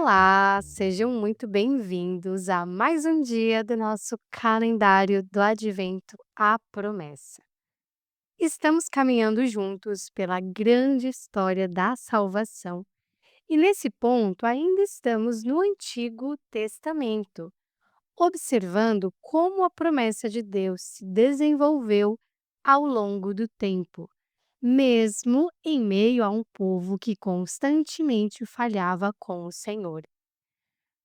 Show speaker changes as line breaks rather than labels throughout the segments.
Olá, sejam muito bem-vindos a mais um dia do nosso calendário do Advento, a Promessa. Estamos caminhando juntos pela grande história da salvação e nesse ponto ainda estamos no Antigo Testamento, observando como a promessa de Deus se desenvolveu ao longo do tempo, mesmo em meio a um povo que constantemente falhava com o Senhor.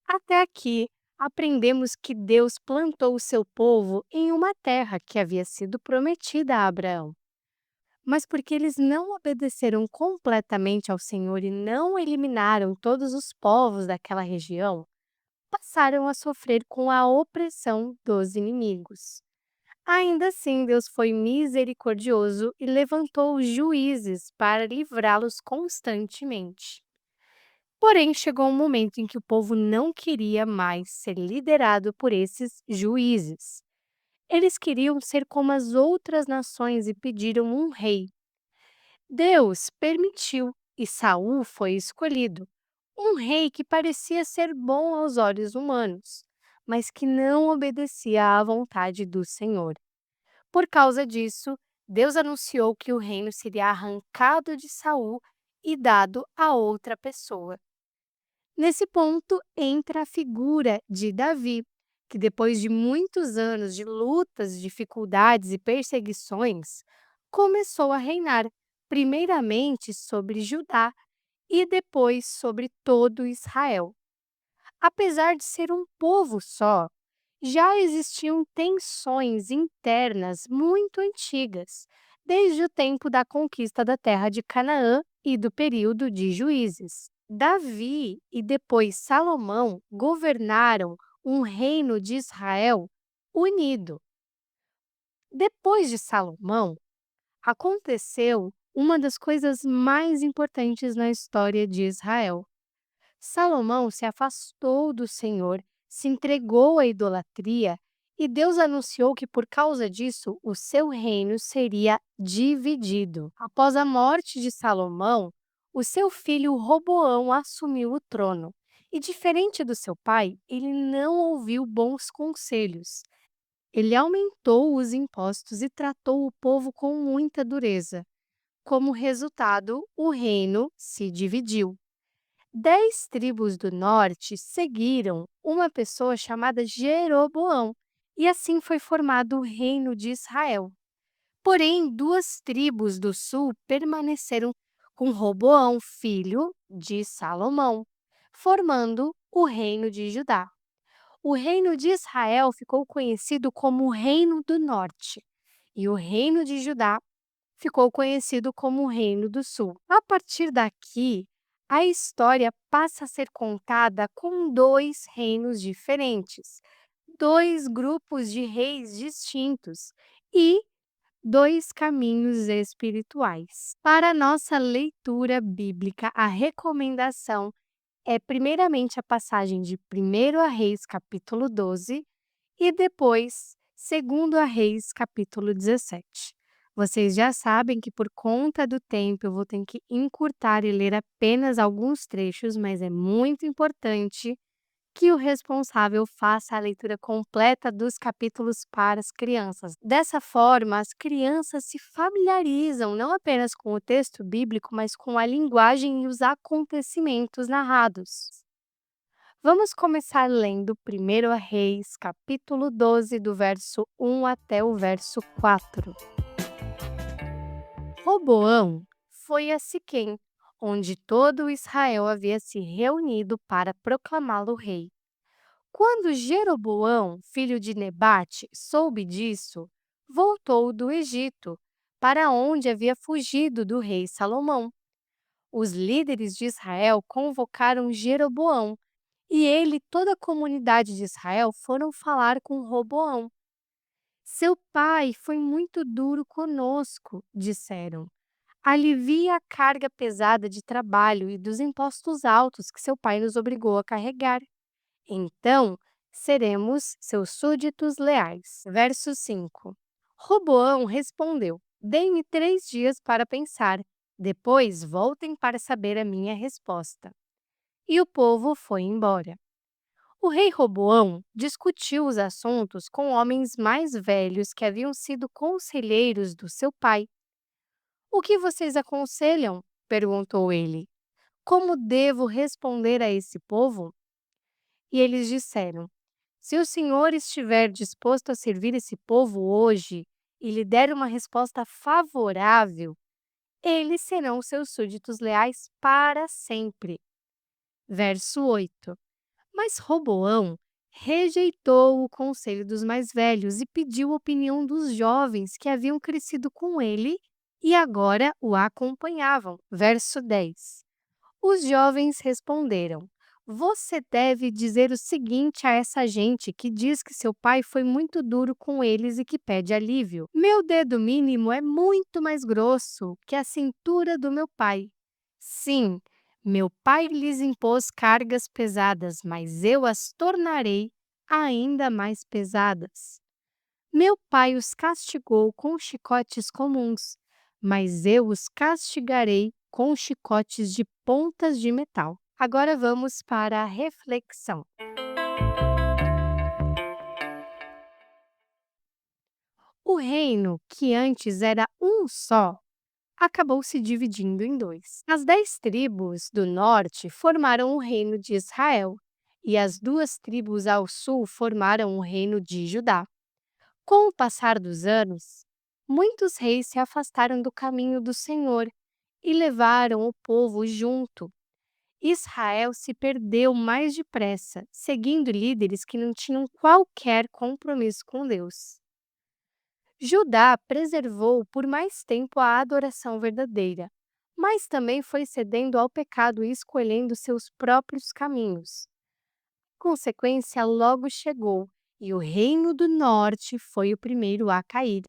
Até aqui, aprendemos que Deus plantou o seu povo em uma terra que havia sido prometida a Abraão. Mas porque eles não obedeceram completamente ao Senhor e não eliminaram todos os povos daquela região, passaram a sofrer com a opressão dos inimigos. Ainda assim, Deus foi misericordioso e levantou juízes para livrá-los constantemente. Porém, chegou um momento em que o povo não queria mais ser liderado por esses juízes. Eles queriam ser como as outras nações e pediram um rei. Deus permitiu e Saul foi escolhido, um rei que parecia ser bom aos olhos humanos, mas que não obedecia à vontade do Senhor. Por causa disso, Deus anunciou que o reino seria arrancado de Saul e dado a outra pessoa. Nesse ponto entra a figura de Davi, que depois de muitos anos de lutas, dificuldades e perseguições, começou a reinar, primeiramente sobre Judá e depois sobre todo Israel. Apesar de ser um povo só, já existiam tensões internas muito antigas, desde o tempo da conquista da terra de Canaã e do período de Juízes. Davi e depois Salomão governaram um reino de Israel unido. Depois de Salomão, aconteceu uma das coisas mais importantes na história de Israel. Salomão se afastou do Senhor, se entregou à idolatria e Deus anunciou que por causa disso o seu reino seria dividido. Após a morte de Salomão, o seu filho Roboão assumiu o trono. E diferente do seu pai, ele não ouviu bons conselhos. Ele aumentou os impostos e tratou o povo com muita dureza. Como resultado, o reino se dividiu. 10 tribos do norte seguiram uma pessoa chamada Jeroboão, e assim foi formado o reino de Israel. Porém, 2 tribos do sul permaneceram com Roboão, filho de Salomão, formando o reino de Judá. O reino de Israel ficou conhecido como o Reino do Norte, e o reino de Judá ficou conhecido como o Reino do Sul. A partir daqui, a história passa a ser contada com 2 reinos diferentes, 2 grupos de reis distintos e 2 caminhos espirituais. Para a nossa leitura bíblica, a recomendação é primeiramente a passagem de 1 a Reis, capítulo 12, e depois 2 a Reis, capítulo 17. Vocês já sabem que por conta do tempo eu vou ter que encurtar e ler apenas alguns trechos, mas é muito importante que o responsável faça a leitura completa dos capítulos para as crianças. Dessa forma, as crianças se familiarizam não apenas com o texto bíblico, mas com a linguagem e os acontecimentos narrados. Vamos começar lendo 1 Reis, capítulo 12, do verso 1 até o verso 4. Roboão foi a Siquém, onde todo Israel havia se reunido para proclamá-lo rei. Quando Jeroboão, filho de Nebate, soube disso, voltou do Egito, para onde havia fugido do rei Salomão. Os líderes de Israel convocaram Jeroboão, e ele e toda a comunidade de Israel foram falar com Roboão. Seu pai foi muito duro conosco, disseram. Alivia a carga pesada de trabalho e dos impostos altos que seu pai nos obrigou a carregar. Então, seremos seus súditos leais. Verso 5. Roboão respondeu: Dê-me 3 dias para pensar. Depois voltem para saber a minha resposta. e o povo foi embora. O rei Roboão discutiu os assuntos com homens mais velhos que haviam sido conselheiros do seu pai. "O que vocês aconselham?" perguntou ele. "Como devo responder a esse povo?" E eles disseram: "Se o senhor estiver disposto a servir esse povo hoje e lhe der uma resposta favorável, eles serão seus súditos leais para sempre." Verso 8. Mas Roboão rejeitou o conselho dos mais velhos e pediu a opinião dos jovens que haviam crescido com ele e agora o acompanhavam. Verso 10. Os jovens responderam: "Você deve dizer o seguinte a essa gente que diz que seu pai foi muito duro com eles e que pede alívio: Meu dedo mínimo é muito mais grosso que a cintura do meu pai. Sim, meu pai lhes impôs cargas pesadas, mas eu as tornarei ainda mais pesadas. Meu pai os castigou com chicotes comuns, mas eu os castigarei com chicotes de pontas de metal." Agora vamos para a reflexão. O reino, que antes era um só, acabou se dividindo em dois. As 10 tribos do norte formaram o reino de Israel, e as 2 tribos ao sul formaram o reino de Judá. Com o passar dos anos, muitos reis se afastaram do caminho do Senhor e levaram o povo junto. Israel se perdeu mais depressa, seguindo líderes que não tinham qualquer compromisso com Deus. Judá preservou por mais tempo a adoração verdadeira, mas também foi cedendo ao pecado e escolhendo seus próprios caminhos. A consequência logo chegou e o reino do norte foi o primeiro a cair.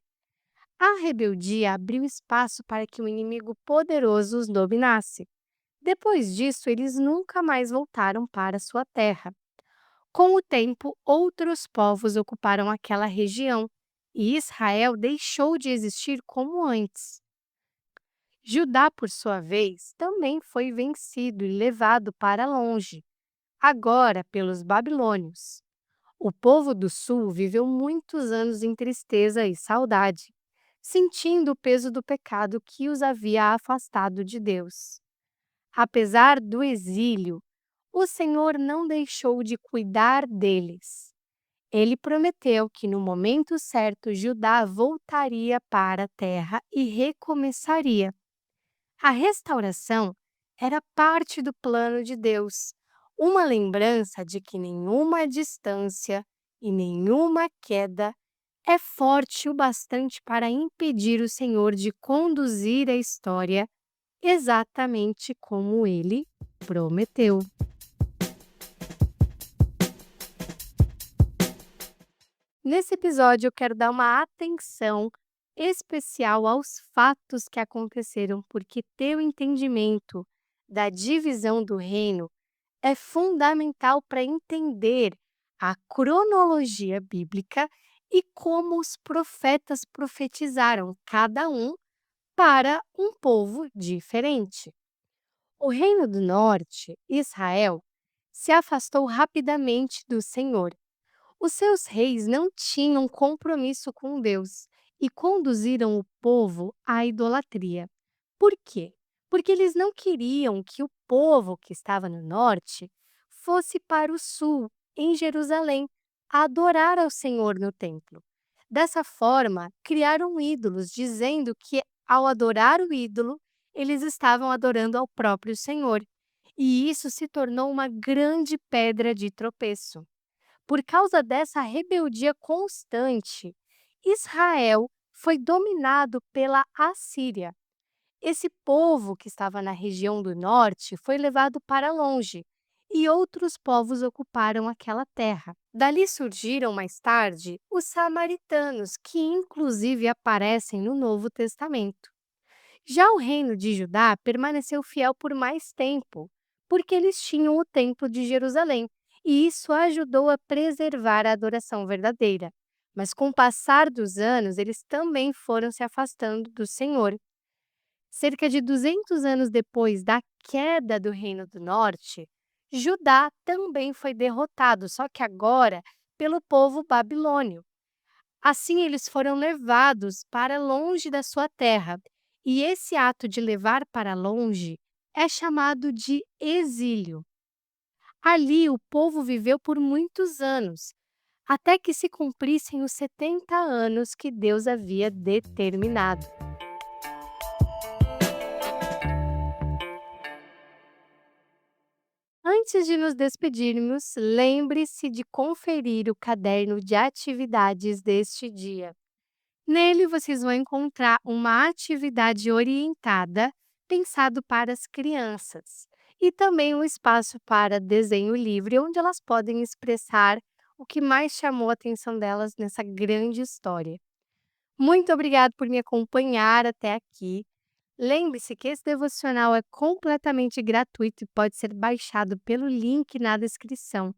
A rebeldia abriu espaço para que um inimigo poderoso os dominasse. Depois disso, eles nunca mais voltaram para sua terra. Com o tempo, outros povos ocuparam aquela região e Israel deixou de existir como antes. Judá, por sua vez, também foi vencido e levado para longe, agora pelos babilônios. O povo do sul viveu muitos anos em tristeza e saudade, sentindo o peso do pecado que os havia afastado de Deus. Apesar do exílio, o Senhor não deixou de cuidar deles. Ele prometeu que no momento certo Judá voltaria para a terra e recomeçaria. A restauração era parte do plano de Deus, uma lembrança de que nenhuma distância e nenhuma queda é forte o bastante para impedir o Senhor de conduzir a história exatamente como ele prometeu. Nesse episódio, eu quero dar uma atenção especial aos fatos que aconteceram, porque ter o entendimento da divisão do reino é fundamental para entender a cronologia bíblica e como os profetas profetizaram, cada um para um povo diferente. O reino do norte, Israel, se afastou rapidamente do Senhor. Os seus reis não tinham compromisso com Deus e conduziram o povo à idolatria. Por quê? Porque eles não queriam que o povo que estava no norte fosse para o sul, em Jerusalém, adorar ao Senhor no templo. Dessa forma, criaram ídolos, dizendo que ao adorar o ídolo, eles estavam adorando ao próprio Senhor. E isso se tornou uma grande pedra de tropeço. Por causa dessa rebeldia constante, Israel foi dominado pela Assíria. Esse povo que estava na região do norte foi levado para longe e outros povos ocuparam aquela terra. Dali surgiram mais tarde os samaritanos, que inclusive aparecem no Novo Testamento. Já o reino de Judá permaneceu fiel por mais tempo, porque eles tinham o Templo de Jerusalém, e isso ajudou a preservar a adoração verdadeira. Mas com o passar dos anos, eles também foram se afastando do Senhor. Cerca de 200 anos depois da queda do Reino do Norte, Judá também foi derrotado, só que agora pelo povo babilônio. Assim, eles foram levados para longe da sua terra. E esse ato de levar para longe é chamado de exílio. Ali, o povo viveu por muitos anos, até que se cumprissem os 70 anos que Deus havia determinado. Antes de nos despedirmos, lembre-se de conferir o caderno de atividades deste dia. Nele, vocês vão encontrar uma atividade orientada, pensado para as crianças, e também um espaço para desenho livre, onde elas podem expressar o que mais chamou a atenção delas nessa grande história. Muito obrigada por me acompanhar até aqui. Lembre-se que esse devocional é completamente gratuito e pode ser baixado pelo link na descrição.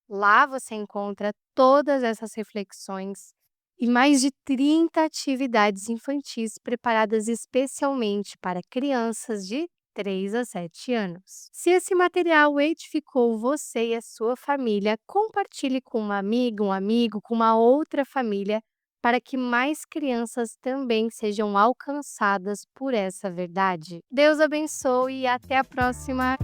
Lá você encontra todas essas reflexões e mais de 30 atividades infantis preparadas especialmente para crianças de 3 a 7 anos. Se esse material edificou você e a sua família, compartilhe com uma amiga, um amigo, com uma outra família, para que mais crianças também sejam alcançadas por essa verdade. Deus abençoe e até a próxima!